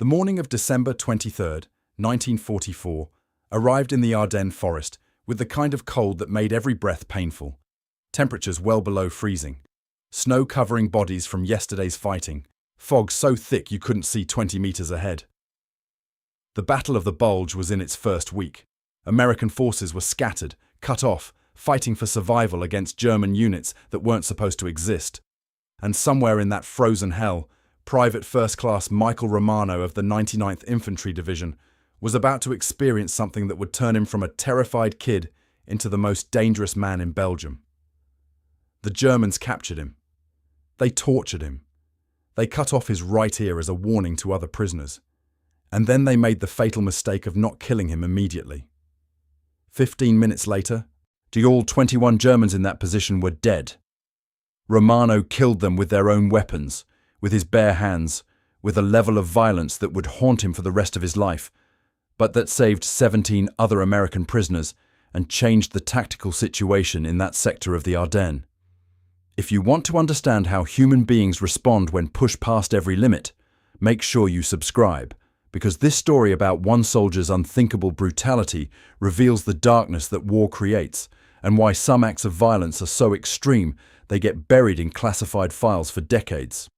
The morning of December 23rd, 1944, arrived in the Ardennes forest with the kind of cold that made every breath painful. Temperatures well below freezing. Snow covering bodies from yesterday's fighting. Fog so thick you couldn't see 20 meters ahead. The Battle of the Bulge was in its first week. American forces were scattered, cut off, fighting for survival against German units that weren't supposed to exist. And somewhere in that frozen hell, Private First Class Michael Romano of the 99th Infantry Division was about to experience something that would turn him from a terrified kid into the most dangerous man in Belgium. The Germans captured him. They tortured him. They cut off his right ear as a warning to other prisoners. And then they made the fatal mistake of not killing him immediately. 15 minutes later, all 21 Germans in that position were dead. Romano killed them with their own weapons, with his bare hands, with a level of violence that would haunt him for the rest of his life, but that saved 17 other American prisoners and changed the tactical situation in that sector of the Ardennes. If you want to understand how human beings respond when pushed past every limit, make sure you subscribe, because this story about one soldier's unthinkable brutality reveals the darkness that war creates, and why some acts of violence are so extreme they get buried in classified files for decades.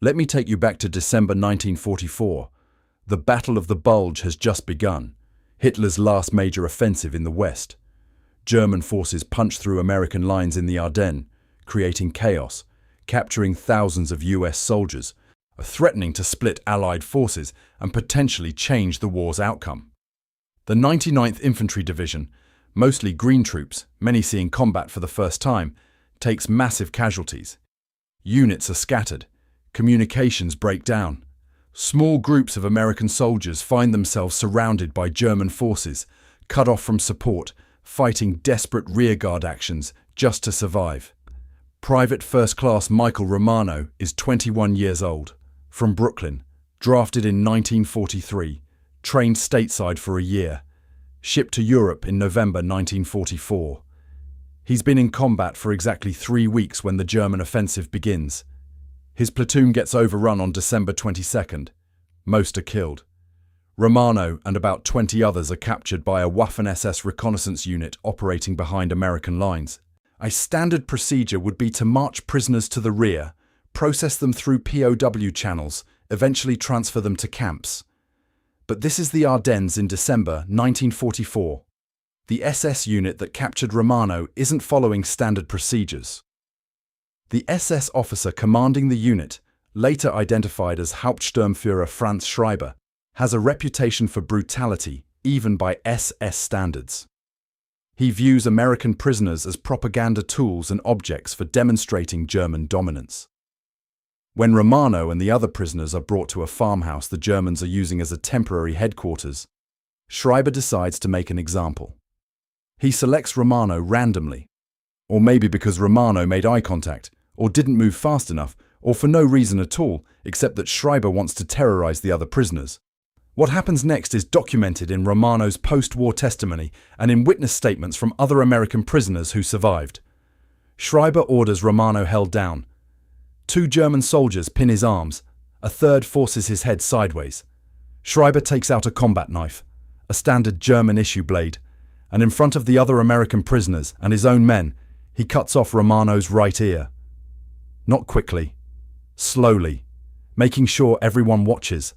Let me take you back to December 1944. The Battle of the Bulge has just begun, Hitler's last major offensive in the West. German forces punch through American lines in the Ardennes, creating chaos, capturing thousands of US soldiers, threatening to split Allied forces and potentially change the war's outcome. The 99th Infantry Division, mostly green troops, many seeing combat for the first time, takes massive casualties. Units are scattered. Communications break down. Small groups of American soldiers find themselves surrounded by German forces, cut off from support, fighting desperate rearguard actions just to survive. Private First Class Michael Romano is 21 years old, from Brooklyn, drafted in 1943, trained stateside for a year, shipped to Europe in November 1944. He's been in combat for exactly 3 weeks when the German offensive begins. His platoon gets overrun on December 22nd. Most are killed. Romano and about 20 others are captured by a Waffen-SS reconnaissance unit operating behind American lines. A standard procedure would be to march prisoners to the rear, process them through POW channels, eventually transfer them to camps. But this is the Ardennes in December 1944. The SS unit that captured Romano isn't following standard procedures. The SS officer commanding the unit, later identified as Hauptsturmführer Franz Schreiber, has a reputation for brutality, even by SS standards. He views American prisoners as propaganda tools and objects for demonstrating German dominance. When Romano and the other prisoners are brought to a farmhouse the Germans are using as a temporary headquarters, Schreiber decides to make an example. He selects Romano randomly, or maybe because Romano made eye contact, or didn't move fast enough, or for no reason at all, except that Schreiber wants to terrorize the other prisoners. What happens next is documented in Romano's post-war testimony and in witness statements from other American prisoners who survived. Schreiber orders Romano held down. 2 German soldiers pin his arms, a third forces his head sideways. Schreiber takes out a combat knife, a standard German issue blade, and in front of the other American prisoners and his own men, he cuts off Romano's right ear. Not quickly, slowly, making sure everyone watches,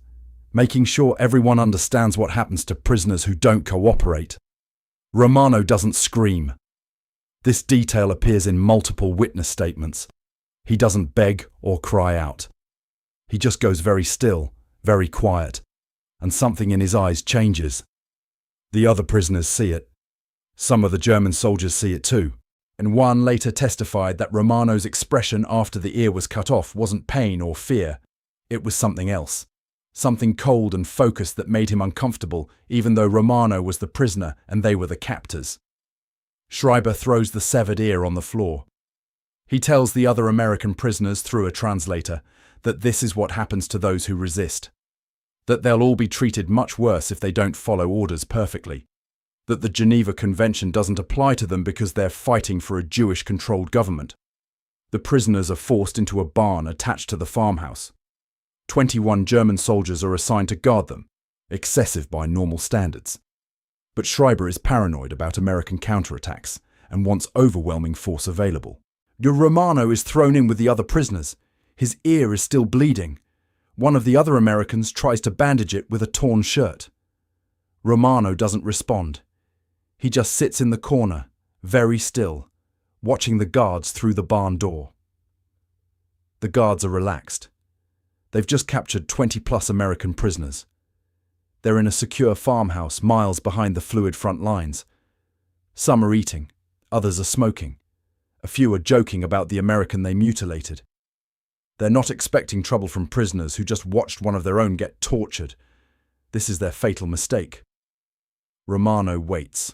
making sure everyone understands what happens to prisoners who don't cooperate. Romano doesn't scream. This detail appears in multiple witness statements. He doesn't beg or cry out. He just goes very still, very quiet, and something in his eyes changes. The other prisoners see it. Some of the German soldiers see it too. And one later testified that Romano's expression after the ear was cut off wasn't pain or fear. It was something else. Something cold and focused that made him uncomfortable, even though Romano was the prisoner and they were the captors. Schreiber throws the severed ear on the floor. He tells the other American prisoners through a translator that this is what happens to those who resist. That they'll all be treated much worse if they don't follow orders perfectly. That the Geneva Convention doesn't apply to them because they're fighting for a Jewish-controlled government. The prisoners are forced into a barn attached to the farmhouse. 21 German soldiers are assigned to guard them, excessive by normal standards. But Schreiber is paranoid about American counterattacks and wants overwhelming force available. Romano is thrown in with the other prisoners. His ear is still bleeding. One of the other Americans tries to bandage it with a torn shirt. Romano doesn't respond. He just sits in the corner, very still, watching the guards through the barn door. The guards are relaxed. They've just captured 20-plus American prisoners. They're in a secure farmhouse miles behind the fluid front lines. Some are eating, others are smoking. A few are joking about the American they mutilated. They're not expecting trouble from prisoners who just watched one of their own get tortured. This is their fatal mistake. Romano waits.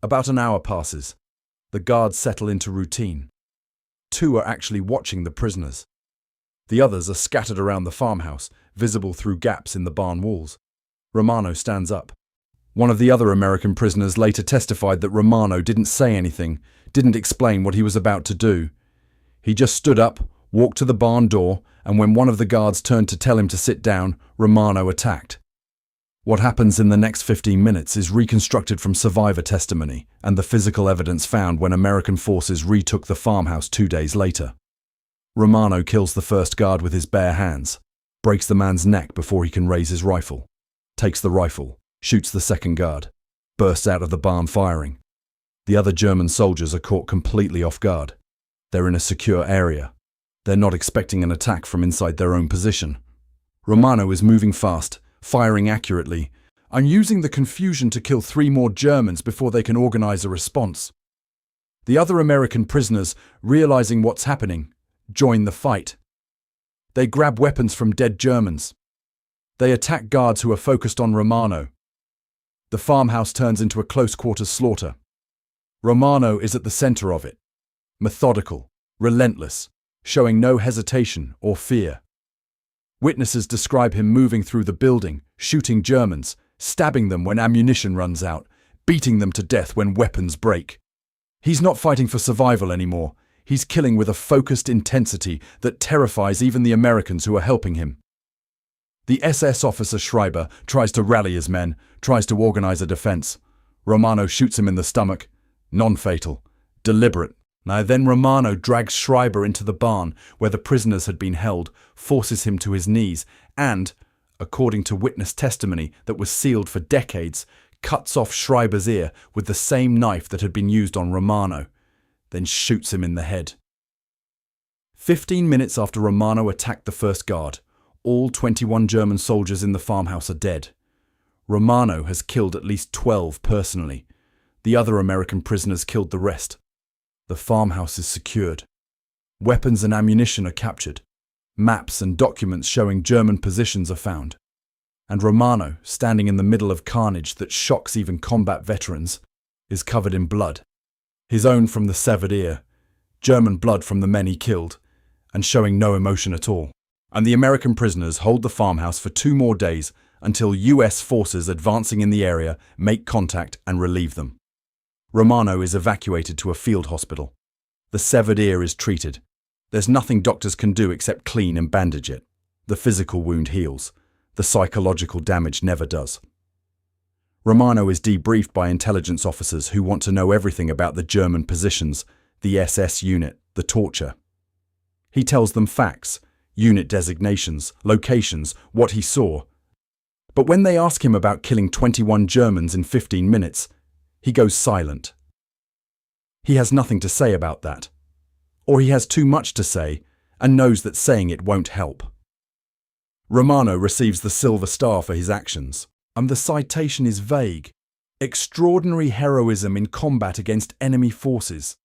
About an hour passes. The guards settle into routine. 2 are actually watching the prisoners. The others are scattered around the farmhouse, visible through gaps in the barn walls. Romano stands up. One of the other American prisoners later testified that Romano didn't say anything, didn't explain what he was about to do. He just stood up, walked to the barn door, and when one of the guards turned to tell him to sit down, Romano attacked. What happens in the next 15 minutes is reconstructed from survivor testimony and the physical evidence found when American forces retook the farmhouse 2 days later. Romano kills the first guard with his bare hands, breaks the man's neck before he can raise his rifle, takes the rifle, shoots the second guard, bursts out of the barn firing. The other German soldiers are caught completely off guard. They're in a secure area. They're not expecting an attack from inside their own position. Romano is moving fast, firing accurately, and using the confusion to kill 3 more Germans before they can organize a response. The other American prisoners, realizing what's happening, join the fight. They grab weapons from dead Germans. They attack guards who are focused on Romano. The farmhouse turns into a close-quarters slaughter. Romano is at the center of it, methodical, relentless, showing no hesitation or fear. Witnesses describe him moving through the building, shooting Germans, stabbing them when ammunition runs out, beating them to death when weapons break. He's not fighting for survival anymore. He's killing with a focused intensity that terrifies even the Americans who are helping him. The SS officer Schreiber tries to rally his men, tries to organize a defense. Romano shoots him in the stomach. Non-fatal. Deliberate. Then Romano drags Schreiber into the barn where the prisoners had been held, forces him to his knees, and, according to witness testimony that was sealed for decades, cuts off Schreiber's ear with the same knife that had been used on Romano, then shoots him in the head. 15 minutes after Romano attacked the first guard, all 21 German soldiers in the farmhouse are dead. Romano has killed at least 12 personally. The other American prisoners killed the rest. The farmhouse is secured. Weapons and ammunition are captured. Maps and documents showing German positions are found. And Romano, standing in the middle of carnage that shocks even combat veterans, is covered in blood. His own from the severed ear, German blood from the men he killed, and showing no emotion at all. And the American prisoners hold the farmhouse for 2 more days until US forces advancing in the area make contact and relieve them. Romano is evacuated to a field hospital. The severed ear is treated. There's nothing doctors can do except clean and bandage it. The physical wound heals. The psychological damage never does. Romano is debriefed by intelligence officers who want to know everything about the German positions, the SS unit, the torture. He tells them facts, unit designations, locations, what he saw. But when they ask him about killing 21 Germans in 15 minutes, he goes silent. He has nothing to say about that. Or he has too much to say and knows that saying it won't help. Romano receives the Silver Star for his actions, and the citation is vague. Extraordinary heroism in combat against enemy forces.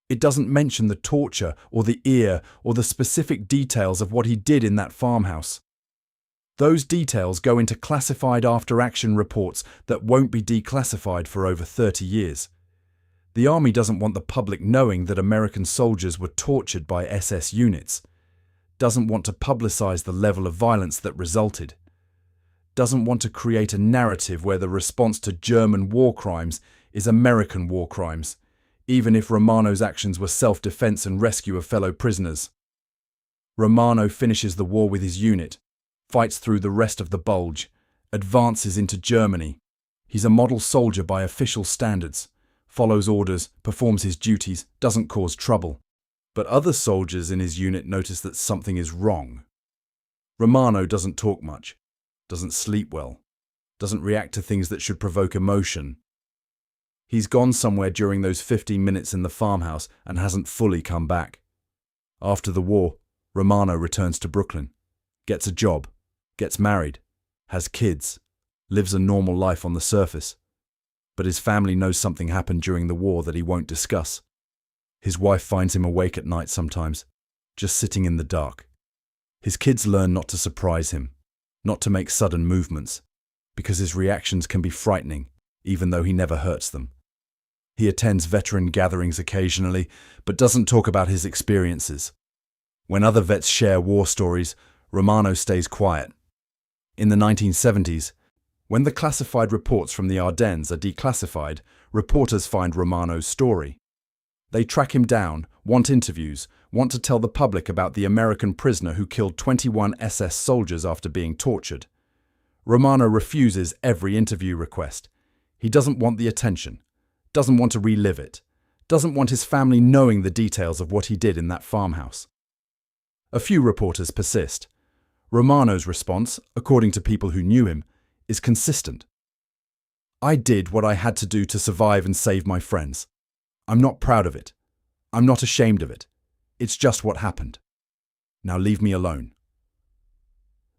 It doesn't mention the torture or the ear or the specific details of what he did in that farmhouse. Those details go into classified after-action reports that won't be declassified for over 30 years. The army doesn't want the public knowing that American soldiers were tortured by SS units, doesn't want to publicize the level of violence that resulted, doesn't want to create a narrative where the response to German war crimes is American war crimes, even if Romano's actions were self-defense and rescue of fellow prisoners. Romano finishes the war with his unit, fights through the rest of the Bulge, advances into Germany. He's a model soldier by official standards, follows orders, performs his duties, doesn't cause trouble. But other soldiers in his unit notice that something is wrong. Romano doesn't talk much, doesn't sleep well, doesn't react to things that should provoke emotion. He's gone somewhere during those 15 minutes in the farmhouse and hasn't fully come back. After the war, Romano returns to Brooklyn, gets a job, gets married, has kids, lives a normal life on the surface. But his family knows something happened during the war that he won't discuss. His wife finds him awake at night sometimes, just sitting in the dark. His kids learn not to surprise him, not to make sudden movements, because his reactions can be frightening, even though he never hurts them. He attends veteran gatherings occasionally, but doesn't talk about his experiences. When other vets share war stories, Romano stays quiet. In the 1970s, when the classified reports from the Ardennes are declassified, reporters find Romano's story. They track him down, want interviews, want to tell the public about the American prisoner who killed 21 SS soldiers after being tortured. Romano refuses every interview request. He doesn't want the attention, doesn't want to relive it, doesn't want his family knowing the details of what he did in that farmhouse. A few reporters persist. Romano's response, according to people who knew him, is consistent. I did what I had to do to survive and save my friends. I'm not proud of it. I'm not ashamed of it. It's just what happened. Now leave me alone.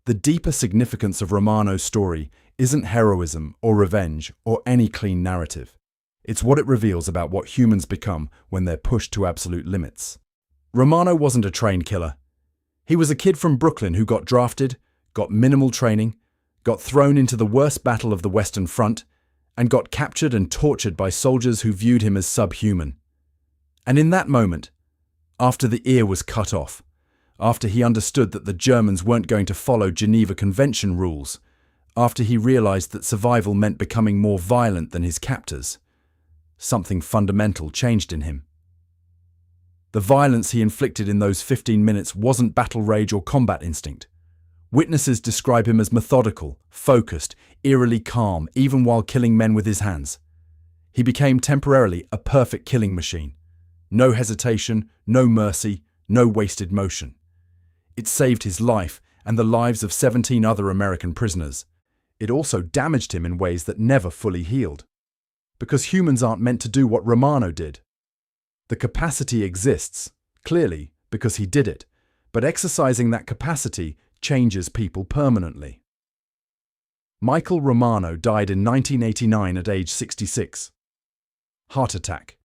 The deeper significance of Romano's story isn't heroism or revenge or any clean narrative. It's what it reveals about what humans become when they're pushed to absolute limits. Romano wasn't a trained killer. He was a kid from Brooklyn who got drafted, got minimal training, got thrown into the worst battle of the Western Front, and got captured and tortured by soldiers who viewed him as subhuman. And in that moment, after the ear was cut off, after he understood that the Germans weren't going to follow Geneva Convention rules, after he realized that survival meant becoming more violent than his captors, something fundamental changed in him. The violence he inflicted in those 15 minutes wasn't battle rage or combat instinct. Witnesses describe him as methodical, focused, eerily calm, even while killing men with his hands. He became temporarily a perfect killing machine. No hesitation, no mercy, no wasted motion. It saved his life and the lives of 17 other American prisoners. It also damaged him in ways that never fully healed. Because humans aren't meant to do what Romano did. The capacity exists, clearly, because he did it, but exercising that capacity changes people permanently. Michael Romano died in 1989 at age 66. Heart attack.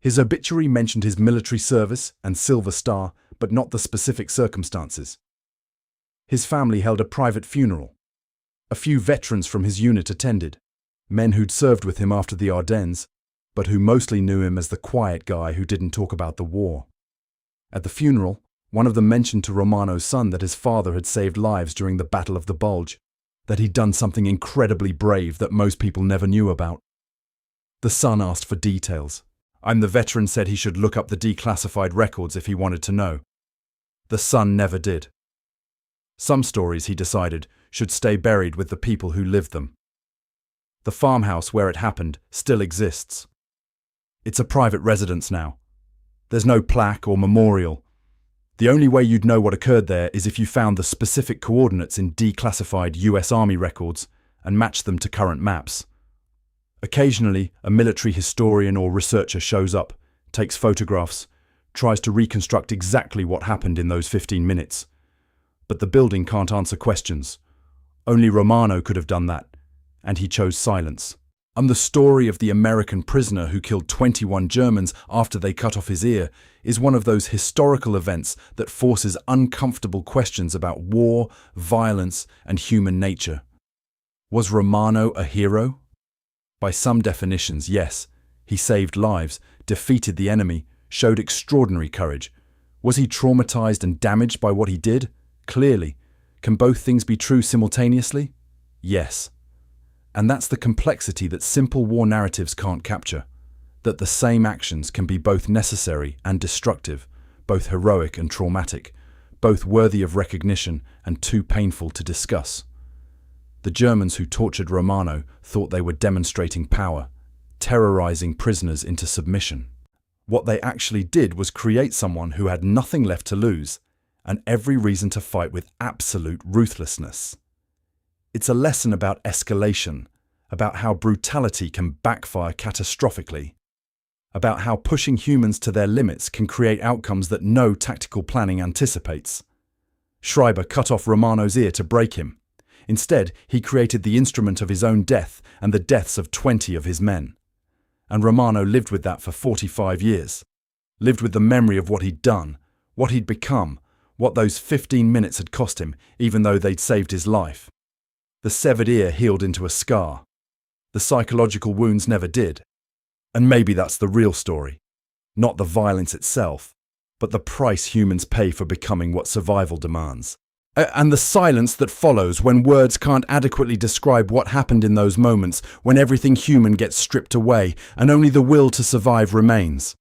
His obituary mentioned his military service and Silver Star, but not the specific circumstances. His family held a private funeral. A few veterans from his unit attended, men who'd served with him after the Ardennes, but who mostly knew him as the quiet guy who didn't talk about the war. At the funeral, one of them mentioned to Romano's son that his father had saved lives during the Battle of the Bulge, that he'd done something incredibly brave that most people never knew about. The son asked for details. The veteran said he should look up the declassified records if he wanted to know. The son never did. Some stories, he decided, should stay buried with the people who lived them. The farmhouse where it happened still exists. It's a private residence now. There's no plaque or memorial. The only way you'd know what occurred there is if you found the specific coordinates in declassified US Army records and matched them to current maps. Occasionally, a military historian or researcher shows up, takes photographs, tries to reconstruct exactly what happened in those 15 minutes. But the building can't answer questions. Only Romano could have done that, and he chose silence. The story of the American prisoner who killed 21 Germans after they cut off his ear is one of those historical events that forces uncomfortable questions about war, violence, and human nature. Was Romano a hero? By some definitions, yes. He saved lives, defeated the enemy, showed extraordinary courage. Was he traumatized and damaged by what he did? Clearly. Can both things be true simultaneously? Yes. And that's the complexity that simple war narratives can't capture. That the same actions can be both necessary and destructive, both heroic and traumatic, both worthy of recognition and too painful to discuss. The Germans who tortured Romano thought they were demonstrating power, terrorizing prisoners into submission. What they actually did was create someone who had nothing left to lose and every reason to fight with absolute ruthlessness. It's a lesson about escalation, about how brutality can backfire catastrophically, about how pushing humans to their limits can create outcomes that no tactical planning anticipates. Schreiber cut off Romano's ear to break him. Instead, he created the instrument of his own death and the deaths of 20 of his men. And Romano lived with that for 45 years. Lived with the memory of what he'd done, what he'd become, what those 15 minutes had cost him, even though they'd saved his life. The severed ear healed into a scar. The psychological wounds never did. And maybe that's the real story. Not the violence itself, but the price humans pay for becoming what survival demands. And the silence that follows when words can't adequately describe what happened in those moments, when everything human gets stripped away and only the will to survive remains.